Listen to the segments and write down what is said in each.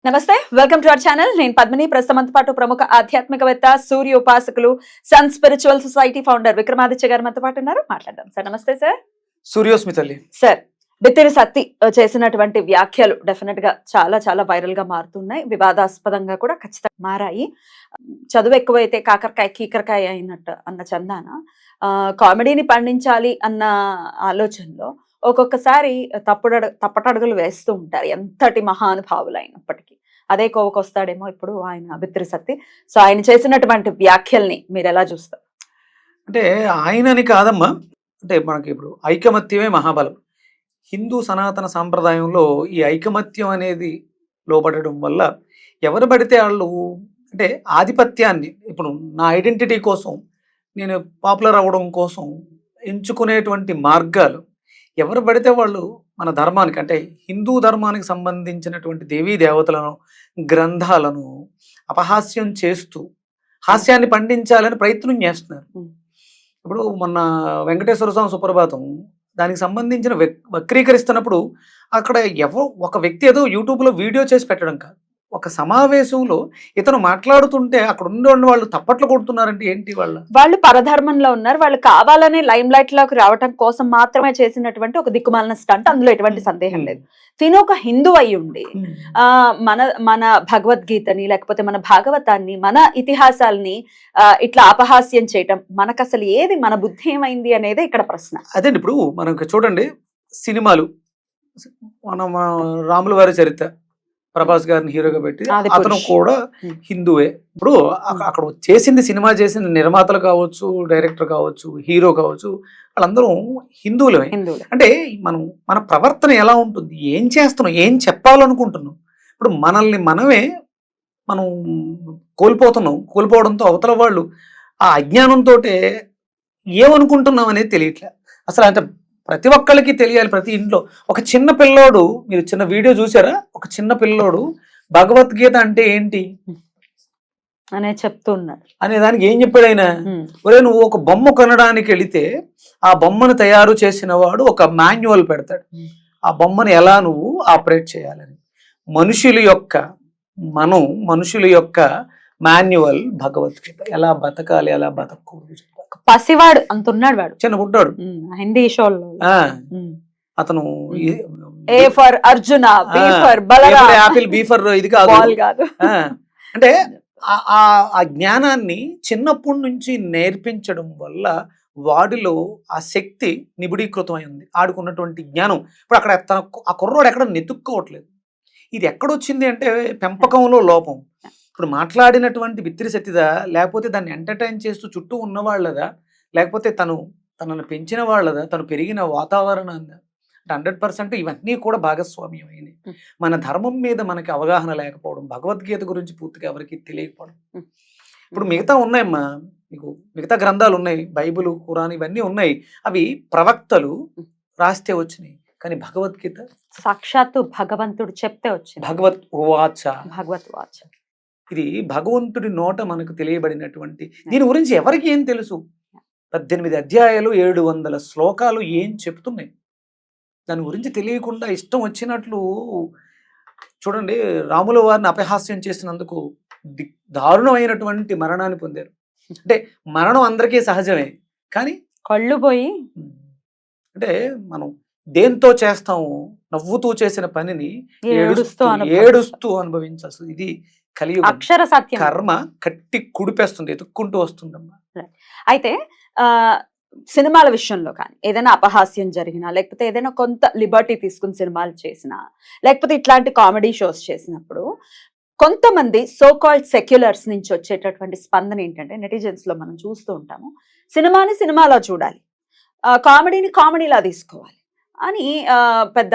నమస్తే, welcome to our channel. నేను పద్మిని. ప్రస్తుతం పాటు ప్రముఖ ఆధ్యాత్మికవేత్త, సూర్య ఉపాసకులు, sun spiritual society founder Vikramaditya గారు మనతో పాటు ఉన్నారు. మాట్లాడదాం సార్. నమస్తే సార్. సూర్యోస్మి తల్లి. సార్, బిత్తిరి సత్తి చేసినటువంటి వ్యాఖ్యలు డెఫినెట్ గా చాలా చాలా వైరల్ గా మారుతున్నాయి, వివాదాస్పదంగా కూడా ఖచ్చితంగా మారాయి. చదువు ఎక్కువైతే కాకరకాయ కీకరకాయ అయినట్టు అన్న చందాన కామెడీని పండించాలి అన్న ఆలోచనలో ఒక్కొక్కసారి తప్పటడుగులు వేస్తూ ఉంటారు, ఎంతటి మహానుభావులు అయినప్పటికీ. అదే కోవకు వస్తాడేమో ఇప్పుడు ఆయన బిత్తిరి సత్తి. సో ఆయన చేసినటువంటి వ్యాఖ్యల్ని మీరు ఎలా చూస్తారు? అంటే ఆయనని కాదమ్మా, అంటే మనకి ఇప్పుడు ఐకమత్యమే మహాబలం. హిందూ సనాతన సాంప్రదాయంలో ఈ ఐకమత్యం అనేది లోబడడం వల్ల ఎవరు పడితే వాళ్ళు అంటే ఆధిపత్యాన్ని, ఇప్పుడు నా ఐడెంటిటీ కోసం, నేను పాపులర్ అవ్వడం కోసం ఎంచుకునేటువంటి మార్గాలు ఎవరు పడితే వాళ్ళు మన ధర్మానికి, అంటే హిందూ ధర్మానికి సంబంధించినటువంటి దేవీ దేవతలను, గ్రంథాలను అపహాస్యం చేస్తూ హాస్యాన్ని పండించాలని ప్రయత్నం చేస్తున్నారు. ఇప్పుడు మొన్న వెంకటేశ్వర స్వామి సుప్రభాతం దానికి సంబంధించిన వక్రీకరిస్తున్నప్పుడు అక్కడ ఒక వ్యక్తి ఏదో యూట్యూబ్లో వీడియో చేసి పెట్టడం కాదు, ఒక సమావేశంలో ఇతను మాట్లాడుతుంటే అక్కడ ఉండే వాళ్ళు తప్పట్లు కొడుతున్నారంటే ఏంటి? వాళ్ళు పరధర్మంలో ఉన్నారు, వాళ్ళు కావాలనే లైమ్ లైట్ లోకి రావటం కోసం మాత్రమే చేసినటువంటి ఒక దిక్కుమాలిన స్టంట్, అందులో ఎటువంటి సందేహం లేదు. తిను ఒక హిందూ అయి ఉండి మన మన భగవద్గీతని, లేకపోతే మన భాగవతాన్ని, మన ఇతిహాసాలని ఇట్లా అపహాస్యం చేయటం, మనకు అసలు ఏది, మన బుద్ధి ఏమైంది అనేది ఇక్కడ ప్రశ్న. అదే ఇప్పుడు మనకు చూడండి, సినిమాలు మనం రాముల వారి చరిత్ర ప్రభాస్ గారిని హీరోగా పెట్టి అతను కూడా హిందువే. ఇప్పుడు అక్కడ చేసింది, సినిమా చేసింది నిర్మాతలు కావచ్చు, డైరెక్టర్ కావచ్చు, హీరో కావచ్చు, వాళ్ళందరూ హిందువులమే. అంటే మన ప్రవర్తన ఎలా ఉంటుంది, ఏం చేస్తున్నాం, ఏం చెప్పాలనుకుంటున్నాం. ఇప్పుడు మనల్ని మనమే మనం కోల్పోవడంతో అవతల వాళ్ళు ఆ అజ్ఞానంతో ఏమనుకుంటున్నాం అనేది తెలియట్లే అసలు. అంటే ప్రతి ఒక్కరికి తెలియాలి, ప్రతి ఇంట్లో. ఒక చిన్న పిల్లోడు, మీరు చిన్న వీడియో చూసారా? ఒక చిన్న పిల్లోడు భగవద్గీత అంటే ఏంటి అనే చెప్తున్నాడు అనే దానికి ఏం చెప్పాడు ఆయన? ఒరే, నువ్వు ఒక బొమ్మ కొనడానికి వెళితే ఆ బొమ్మను తయారు చేసిన వాడు ఒక మాన్యువల్ పెడతాడు, ఆ బొమ్మను ఎలా నువ్వు ఆపరేట్ చేయాలని. మనుషుల యొక్క మాన్యువల్ భగవద్గీత. ఎలా బతకాలి, ఎలా బతకూడదు. పసివాడు అంటున్నాడు, వాడు చిన్న పుట్టాడు, హిందీ షోలో. అతను A for Arjuna, B for Balarama, apple, B for ఇది కాదు. అంటే ఆ జ్ఞానాన్ని చిన్నప్పటి నుంచి నేర్పించడం వల్ల వాడిలో ఆ శక్తి నిబిడీకృతం అయింది, ఆడుకున్నటువంటి జ్ఞానం. ఇప్పుడు అక్కడ ఆ కుర్రోడు ఎక్కడ నెతుక్కోవట్లేదు. ఇది ఎక్కడొచ్చింది అంటే పెంపకంలో లోపం. ఇప్పుడు మాట్లాడినటువంటి బిత్తిరి సత్తిదా, లేకపోతే దాన్ని ఎంటర్టైన్ చేస్తూ చుట్టూ ఉన్నవాళ్ళదా, లేకపోతే తనను పెంచిన వాళ్ళదా, తను పెరిగిన వాతావరణాన్ని? అంటే 100% ఇవన్నీ కూడా భాగస్వామ్యమైనవి. మన ధర్మం మీద మనకి అవగాహన లేకపోవడం, భగవద్గీత గురించి పూర్తిగా ఎవరికి తెలియకపోవడం. ఇప్పుడు మిగతా ఉన్నాయమ్మా, మీకు మిగతా గ్రంథాలు ఉన్నాయి, బైబిల్, ఖురాన్ ఇవన్నీ ఉన్నాయి. అవి ప్రవక్తలు రాస్తే వచ్చినాయి, కానీ భగవద్గీత సాక్షాత్తు భగవంతుడు చెప్తే వచ్చింది. భగవత్ వాచ. ఇది భగవంతుడి నోట మనకు తెలియబడినటువంటి. దీని గురించి ఎవరికి ఏం తెలుసు? 18 అధ్యాయాలు, 700 శ్లోకాలు ఏం చెప్తున్నాయి? దాని గురించి తెలియకుండా ఇష్టం వచ్చినట్లు చూడండి. రాముల వారిని అపహాస్యం చేసినందుకు దారుణమైనటువంటి మరణాన్ని పొందారు. అంటే మరణం అందరికీ సహజమే, కానీ కళ్ళు పోయి, అంటే మనం దేంతో చేస్తాము, నవ్వుతూ చేసిన పనిని ఏడుస్తూ అనుభవించాల్సి. ఇది కలియుగం, అక్షర సత్యం. కర్మ కట్టి కుడిపేస్తుంది, ఎత్తుక్కుంటూ వస్తుందమ్మా. అయితే సినిమాల విషయంలో కానీ ఏదైనా అపహాస్యం జరిగినా, లేకపోతే ఏదైనా కొంత లిబర్టీ తీసుకుని సినిమాలు చేసినా, లేకపోతే ఇట్లాంటి కామెడీ షోస్ చేసినప్పుడు కొంతమంది సో కాల్డ్ సెక్యులర్స్ నుంచి వచ్చేటటువంటి స్పందన ఏంటంటే, నెటిజన్స్ లో మనం చూస్తూ ఉంటాము, సినిమాని సినిమాలో చూడాలి, కామెడీని కామెడీలా తీసుకోవాలి అని పెద్ద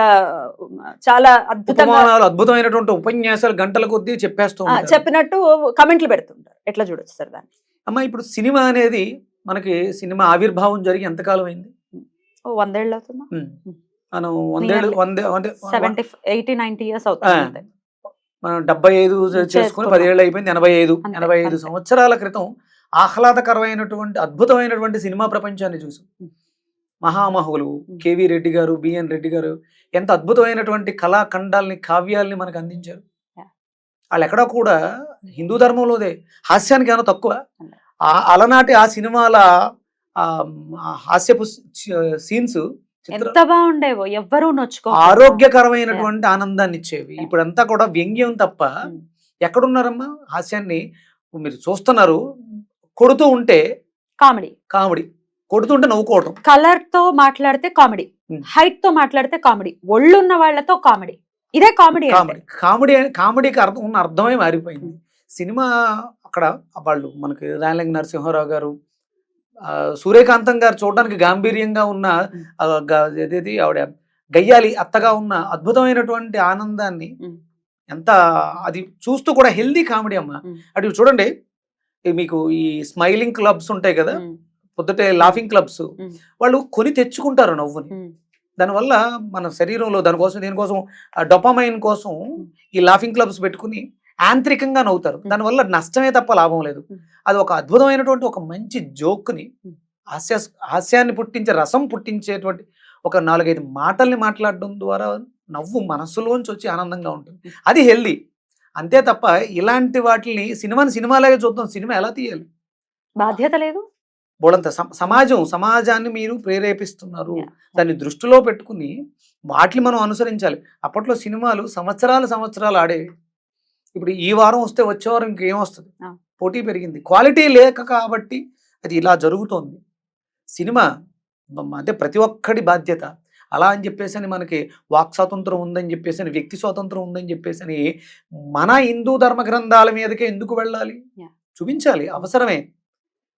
చాలా అద్భుతమైనటువంటి ఉపన్యాసాలు గంటల కొద్దీ చెప్పినట్టు కమెంట్లు పెడుతుంటారు. ఎట్లా చూడొచ్చు సార్ దాన్ని? అమ్మా, ఇప్పుడు సినిమా అనేది మనకి, సినిమా ఆవిర్భావం జరిగి ఎంతకాలం అయింది? 100 ఏళ్ళు అవుతుందా? మనం 80-90 years అవుతుంది. మనం 75 చేసుకుని 10 ఏళ్ళు అయిపోయింది. 85 సంవత్సరాల క్రితం ఆహ్లాదకరమైనటువంటి అద్భుతమైనటువంటి సినిమా ప్రపంచాన్ని చూసాం. మహామహులు కేవీ రెడ్డి గారు, బిఎన్ రెడ్డి గారు ఎంత అద్భుతమైనటువంటి కళాఖండాల్ని, కావ్యాల్ని మనకు అందించారు. వాళ్ళు ఎక్కడా కూడా హిందూ ధర్మంలోదే హాస్యానికి ఏమైనా తక్కువ. అలనాటి ఆ సినిమాల ఆ హాస్యపు సీన్స్ ఎంత బాగుండేవో, ఎవ్వరూ నొచ్చుకో ఆరోగ్యకరమైనటువంటి ఆనందాన్ని ఇచ్చేవి. ఇప్పుడంతా కూడా వ్యంగ్యం తప్ప ఎక్కడున్నారమ్మా హాస్యాన్ని? మీరు చూస్తున్నారు, కొడుతూ ఉంటే కామెడీ, కామెడీ, కొడుతుంటే నవ్వుకోవటం, కలర్ తో మాట్లాడితే కామెడీ, హైట్ తో మాట్లాడితే కామెడీ, ఒళ్ళున్న వాళ్ళతో కామెడీ. ఇదే కామెడీ. కామెడీకి అర్థం ఉన్న అర్థమే మారిపోయింది. సినిమా అక్కడ వాళ్ళు మనకి రాయలింగ నరసింహారావు గారు, సూర్యకాంతం గారు చూడడానికి గాంభీర్యంగా ఉన్న ఏదేది ఆవిడ గయ్యాలి అత్తగా ఉన్న అద్భుతమైనటువంటి ఆనందాన్ని ఎంత అది చూస్తూ కూడా హెల్దీ కామెడీ అమ్మ. అటు చూడండి, మీకు ఈ స్మైలింగ్ క్లబ్స్ ఉంటాయి కదా, పొద్దుటే లాఫింగ్ క్లబ్స్, వాళ్ళు కొని తెచ్చుకుంటారు నవ్వుని. దానివల్ల మన శరీరంలో దేనికోసం డొపామైన్ కోసం ఈ లాఫింగ్ క్లబ్స్ పెట్టుకుని యాంత్రికంగా నవ్వుతారు. దానివల్ల నష్టమే తప్ప లాభం లేదు. అది ఒక అద్భుతమైనటువంటి ఒక మంచి జోక్ని, హాస్యాన్ని పుట్టించే, రసం పుట్టించేటువంటి ఒక 4-5 మాటల్ని మాట్లాడడం ద్వారా నవ్వు మనస్సులోంచి వచ్చి ఆనందంగా ఉంటుంది. అది హెల్దీ. అంతే తప్ప ఇలాంటి వాటిని సినిమాలాగే చూద్దాం. సినిమా ఎలా తీయాలి? బాధ్యత లేదు. బోడంత సమాజాన్ని మీరు ప్రేరేపిస్తున్నారు. దాన్ని దృష్టిలో పెట్టుకుని వాటిని మనం అనుసరించాలి. అప్పట్లో సినిమాలు సంవత్సరాలు ఆడేవి. ఇప్పుడు ఈ వారం వస్తే వచ్చే వారం ఇంకేం వస్తుంది? పోటీ పెరిగింది. క్వాలిటీ లేక కాబట్టి అది ఇలా జరుగుతోంది. సినిమా అంటే ప్రతి ఒక్కడి బాధ్యత. అలా అని చెప్పేసి మనకి వాక్ స్వాతంత్రం ఉందని చెప్పేసి, వ్యక్తి స్వాతంత్రం ఉందని చెప్పేసి మన హిందూ ధర్మ గ్రంథాల మీదకే ఎందుకు వెళ్ళాలి? చూపించాలి, అవసరమే.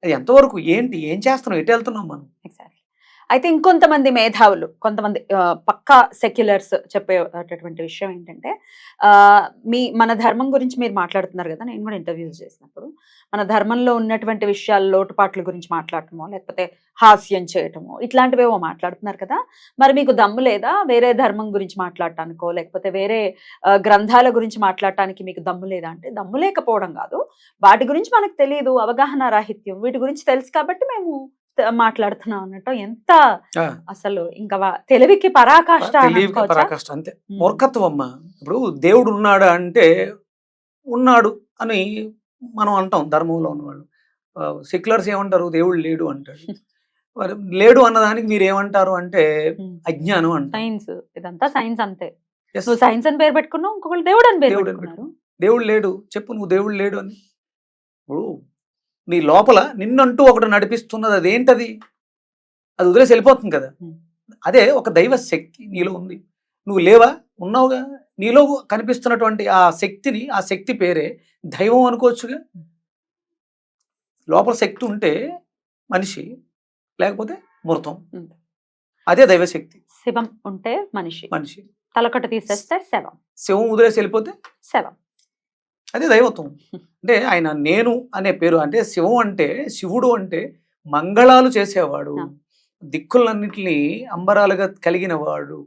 అది ఎంతవరకు, ఏంటి, ఏం చేస్తున్నాం, ఎటు వెళ్తున్నాం మనం? అయితే ఇంకొంతమంది మేధావులు, కొంతమంది పక్కా సెక్యులర్స్ చెప్పేటటువంటి విషయం ఏంటంటే, మన ధర్మం గురించి మీరు మాట్లాడుతున్నారు కదా, నేను కూడా ఇంటర్వ్యూస్ చేసినప్పుడు మన ధర్మంలో ఉన్నటువంటి విషయాలు, లోటుపాట్ల గురించి మాట్లాడటమో లేకపోతే హాస్యం చేయటమో ఇట్లాంటివేవో మాట్లాడుతున్నారు కదా, మరి మీకు దమ్ము లేదా వేరే ధర్మం గురించి మాట్లాడటానికో లేకపోతే వేరే గ్రంథాల గురించి మాట్లాడటానికి మీకు దమ్ము లేదా అంటే, దమ్ము లేకపోవడం కాదు, వాటి గురించి మనకు తెలియదు, అవగాహన రాహిత్యం, వీటి గురించి తెలుసు కాబట్టి మేము మాట్లాడుతున్నాం అన్నట్టు. ఎంత అసలు ఇంకా తెలివికి పరాకాష్ట అంతే. మూర్ఖత్వం అమ్మా. ఇప్పుడు దేవుడు ఉన్నాడా అంటే ఉన్నాడు అని మనం అంటాం ధర్మంలో ఉన్నవాళ్ళు. సెక్యులర్స్ ఏమంటారు? దేవుడు లేడు అంటాడు. మరి లేడు అన్నదానికి మీరు ఏమంటారు అంటే అజ్ఞానం అంటారు. సైన్స్, ఇదంతా సైన్స్ అంతే. నువ్వు సైన్స్ అని పేరు పెట్టుకున్నావు, ఇంకొకళ్ళు దేవుడు అని పేరు పెట్టుకున్నారు. దేవుడు లేడు చెప్పు, నువ్వు దేవుడు లేడు అని. ఇప్పుడు నీ లోపల నిన్నంటూ ఒకటి నడిపిస్తున్నది, అదేంటది? అది వదిలేసి వెళ్ళిపోతుంది కదా. అదే ఒక దైవ శక్తి నీలో ఉంది. నువ్వు లేవా? ఉన్నావుగా. నీలో కనిపిస్తున్నటువంటి ఆ శక్తిని, ఆ శక్తి పేరే దైవం అనుకోవచ్చుగా. లోపల శక్తి ఉంటే మనిషి, లేకపోతే మృతం. అదే దైవశక్తి. శివం ఉంటే మనిషి, మనిషి తలకట్టు తీసేస్తే శవం, శివం వదిలేసి వెళ్ళిపోతే శవం. అదే దైవత్వం. అంటే ఆయన నేను అనే పేరు, అంటే శివం అంటే, శివుడు అంటే మంగళాలు చేసేవాడు, దిక్కులన్నింటినీ అంబరాలుగా కలిగిన వాడు.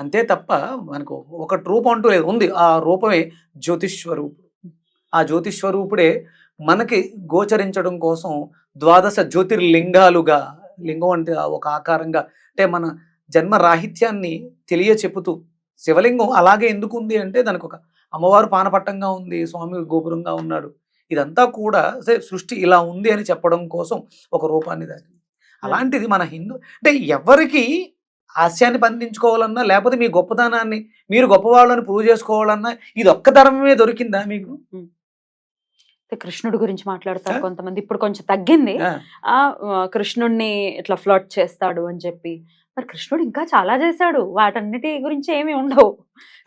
అంతే తప్ప మనకు ఒక రూపం అంటూ లేదు. ఉంది, ఆ రూపమే జ్యోతిష్వరూపుడు. ఆ జ్యోతిష్వరూపుడే మనకి గోచరించడం కోసం 12 జ్యోతిర్లింగాలుగా, లింగం అంటే ఒక ఆకారంగా, అంటే మన జన్మ రాహిత్యాన్ని తెలియచెప్పుతూ, శివలింగం అలాగే ఎందుకు ఉంది అంటే దానికి ఒక అమ్మవారు పానపట్టంగా ఉంది, స్వామి గోపురంగా ఉన్నాడు. ఇదంతా కూడా సృష్టి ఇలా ఉంది అని చెప్పడం కోసం ఒక రూపాన్ని దాటి. అలాంటిది మన హిందూ, అంటే ఎవరికి హాస్యాన్ని పండించుకోవాలన్నా, లేకపోతే మీ గొప్పతనాన్ని, మీరు గొప్పవాళ్ళని ప్రూవ్ చేసుకోవాలన్నా, ఇది ఒక్క ధర్మమే దొరికిందా మీకు? కృష్ణుడి గురించి మాట్లాడతారు కొంతమంది, ఇప్పుడు కొంచెం తగ్గింది. కృష్ణుడిని ఇట్లా ఫ్లర్ట్ చేస్తాడు అని చెప్పి, మరి కృష్ణుడు ఇంకా చాలా చేశాడు, వాటన్నిటి గురించి ఏమి ఉండవు.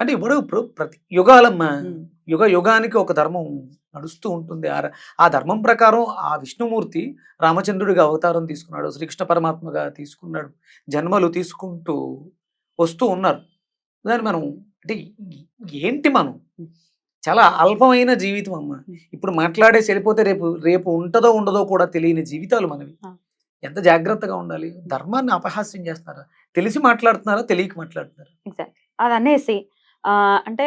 అంటే ఇప్పుడు ప్రతి యుగాలమ్మా, యుగానికి ఒక ధర్మం నడుస్తూ ఉంటుంది. ఆ ధర్మం ప్రకారం ఆ విష్ణుమూర్తి రామచంద్రుడిగా అవతారం తీసుకున్నాడు, శ్రీకృష్ణ పరమాత్మగా తీసుకున్నాడు, జన్మలు తీసుకుంటూ వస్తూ ఉన్నారు. దాన్ని మనం అంటే ఏంటి, మనం చాలా అల్పమైన జీవితం అమ్మ. ఇప్పుడు మాట్లాడేసి వెళ్ళిపోతే రేపు ఉంటుందో ఉండదో కూడా తెలియని జీవితాలు మనవి. ఎంత జాగ్రత్తగా ఉండాలి. ధర్మాన్ని అపహాస్యం చేస్తున్నారా, తెలిసి మాట్లాడుతున్నారా, తెలియక మాట్లాడుతున్నారా? ఎగ్జాక్ట్లీ. అది అనేసి అంటే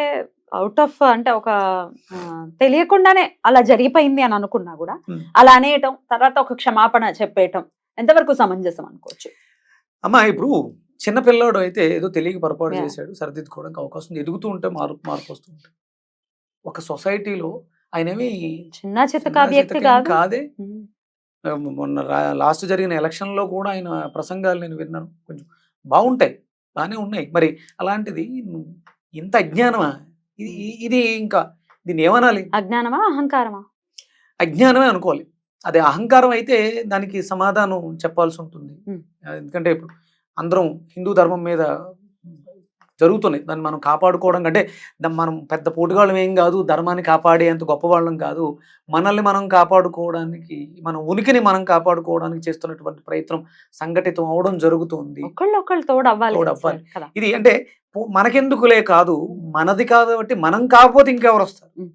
అవుట్ ఆఫ్, అంటే ఒక తెలియకుండానే అలా జరిగిపోయింది అని అనుకున్నా కూడా అలా అనేయటం, తర్వాత ఒక క్షమాపణ చెప్పేయటం ఎంతవరకు సమంజసం అనుకోవచ్చు? అమ్మా ఇప్పుడు చిన్న పిల్లోడు అయితే ఏదో తెలియక పొరపాటు చేశాడు, సరిదిద్దుకోవడానికి అవకాశం, ఎదుగుతూ ఉంటే మార్పు వస్తూ ఉంటుంది. ఒక సొసైటీలో ఆయనేమి చిన్న చితకా చిన్న వ్యక్తి చితకేం కాదు. కాదే. ఉమ్. మొన్న లాస్ట్ జరిగిన ఎలక్షన్‌లో కూడా ఆయన ప్రసంగాలు నేను విన్నాను. కొంచెం బావుంటాయి. బానే ఉన్నాయి. మరి అలాంటిది ఇంత అజ్ఞానమా? ఇది ఇది ఇంకా దీన్నేమనాలి? అజ్ఞానమా, అహంకారమా? అజ్ఞానమే అనుకోవాలి. అదే అహంకారం అయితే దానికి సమాధానం చెప్పాల్సుంటుంది. హ్మ్. ఎందుకంటే ఇప్పుడు అందరం హిందూ ధర్మం మీద జరుగుతున్నాయి. దాన్ని మనం కాపాడుకోవడం కంటే మనం పెద్ద పోటుగాళ్ళం ఏం గాదు. ధర్మాన్ని కాపాడేంత గొప్పవాళ్ళం కాదు. మనల్ని మనం కాపాడుకోవడానికి, మన ఉనికిని మనం కాపాడుకోవడానికి చేస్తున్నటువంటి ప్రయత్నం సంఘటితం అవ్వడం జరుగుతుంది. ఒకళ్ళు తోడవ్వాలి కదా తోడవ్వాలి. సార్, కదా. ఇది అంటే మనకెందుకులే కాదు, మనది కాబట్టి మనం కాకపోతే ఇంకెవరొస్తారు? హ్మ్.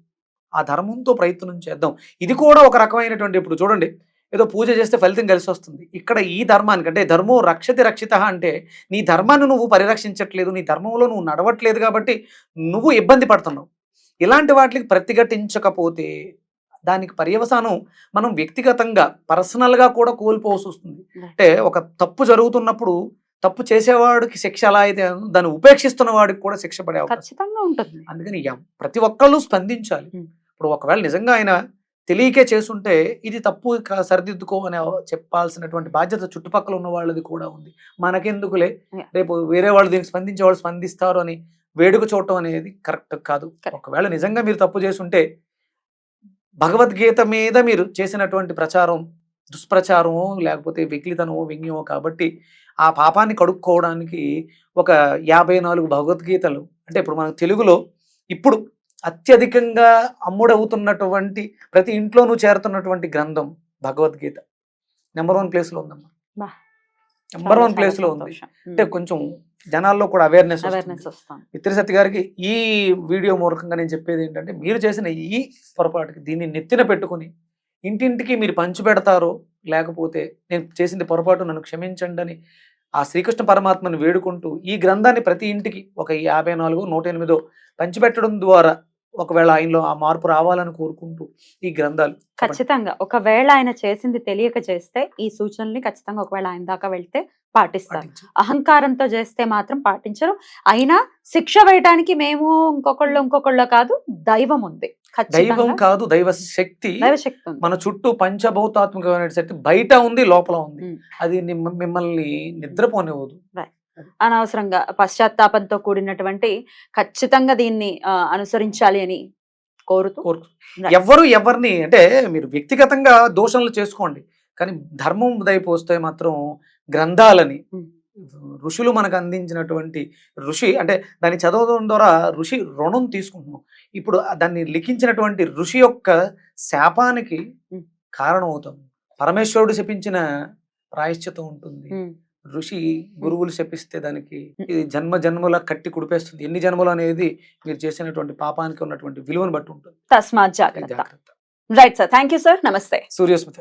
ఆ ధర్మంతో ప్రయత్నం చేద్దాం. ఇది కూడా ఒక రకమైనటువంటి ఇప్పుడు చూడండి, ఏదో పూజ చేస్తే ఫలితం కలిసొస్తుంది. ఇక్కడ ఈ ధర్మానికి అంటే ధర్మో రక్షతి రక్షితః అంటే నీ ధర్మాన్ని నువ్వు పరిరక్షించట్లేదు. నీ ధర్మంలో నువ్వు నడవట్లేదు కాబట్టి నువ్వు ఇబ్బంది పడుతున్నావు. ఇలాంటి వాటికి ప్రతిఘటించకపోతే దానికి పర్యవసానం మనం వ్యక్తిగతంగా, పర్సనల్‌గా కూడా కోల్పోవాల్సొస్తుంది. అంటే ఒక తప్పు జరుగుతున్నప్పుడు తప్పు చేసేవాడికి శిక్ష ఎలా అయితే దాన్ని ఉపేక్షిస్తున్న వాడికి కూడా శిక్ష పడే అవకాశం. ఖచ్చితంగా ఉంటుంది. అందుకని ప్రతి ఒక్కళ్ళు స్పందించాలి. హ్మ్. ఇప్పుడు ఒకవేళ నిజంగా ఆయన తెలియకే చేసుంటే ఇది తప్పు సరిదిద్దుకో అని చెప్పాల్సినటువంటి బాధ్యత చుట్టుపక్కల ఉన్న వాళ్ళది కూడా ఉంది. మనకెందుకులే, Yeah. రేపు వేరే వాళ్ళు దీనికి స్పందించే వాళ్ళు స్పందిస్తారు అని వేడుక చూడటం అనేది కరెక్ట్ కాదు. Correct. ఒకవేళ నిజంగా మీరు తప్పు చేసుంటే భగవద్గీత మీద మీరు చేసినటువంటి ప్రచారం దుష్ప్రచారమో లేకపోతే వెకిలితనమో వ్యంగ్యమో కాబట్టి ఆ పాపాన్ని కడుక్కోవడానికి ఒక 54 భగవద్గీతలు అంటే ఇప్పుడు మన తెలుగులో ఇప్పుడు అత్యధికంగా అమ్ముడవుతున్నటువంటి ప్రతి ఇంట్లోనూ చేరుతున్నటువంటి గ్రంథం భగవద్గీత. నెంబర్ 1 ప్లేస్‌లో ఉందమ్మా. బా! నెంబర్ చాలా 1 ప్లేస్‌లో ఉంది. సంతోషం. అంటే కొంచెం జనాల్లో కూడా అవేర్‌నెస్ అవేర్నెస్ వస్తాం. మిత్రసత్య గారికి ఈ వీడియో మూలకంగా నేను చెప్పేది ఏంటంటే మీరు చేసిన ఈ పొరపాటుకి దీన్ని నెత్తిన పెట్టుకుని ఇంటింటికి మీరు పంచిపెడతారో లేకపోతే నేను చేసింది పొరపాటు నన్ను క్షమించండి అని ఆ శ్రీకృష్ణ పరమాత్మని వేడుకుంటూ ఈ గ్రంథాన్ని ప్రతి ఇంటికి ఒక 54 108 పంచిపెట్టడం ద్వారా ఒకవేళ ఆయనలో ఆ మార్పు రావాలని కోరుకుంటూ ఈ గ్రంథాలు ఖచ్చితంగా ఒకవేళ ఆయన చేసింది తెలియక చేస్తే ఈ సూచనల్ని ఖచ్చితంగా ఒకవేళ ఆయన దాకా వెళ్తే పాటిస్తారు. పాటించు. అహంకారంతో చేస్తే మాత్రం పాటించరు. అయినా శిక్ష వేయడానికి మేము ఇంకొకళ్ళు కాదు, దైవం ఉంది. దైవం ఖచ్చితంగా కాదు, దైవ శక్తి దైవశక్తి ఉంది. మన చుట్టూ పంచభౌతాత్మకమైన శక్తి బయట ఉంది, లోపల ఉంది. ఉమ్. అది మిమ్మల్ని నిద్రపోనివ్వదు. అనవసరంగా పశ్చాత్తాపంతో కూడినటువంటి ఖచ్చితంగా దీన్ని అనుసరించాలి అని కోరుతూ ఎవరు ఎవరిని అంటే మీరు వ్యక్తిగతంగా దోషణలు చేసుకోండి, కానీ ధర్మం దయపోస్తే మాత్రం గ్రంథాలని ఉమ్. ఋషులు మనకు అందించినటువంటి ఋషి అంటే దాన్ని చదవడం ద్వారా ఋషి రుణం తీసుకుంటున్నాం. ఇప్పుడు దాన్ని లిఖించినటువంటి ఋషి యొక్క శాపానికి ఉమ్. కారణం అవుతాం. పరమేశ్వరుడు శపించిన ప్రాయశ్చితం ఉంటుంది. ఋషి గురువులు శపిస్తే దానికి ఇది జన్మ జన్మల కట్టి కుడిపేస్తుంది. ఎన్ని జన్మలు అనేది మీరు చేసినటువంటి పాపానికి ఉన్నటువంటి విలువను బట్టి ఉంటుంది. తస్మాత్ జాగ్రత్త. జాగ్రత్త. Right sir, thank you sir, నమస్తే. సూర్యస్మిత.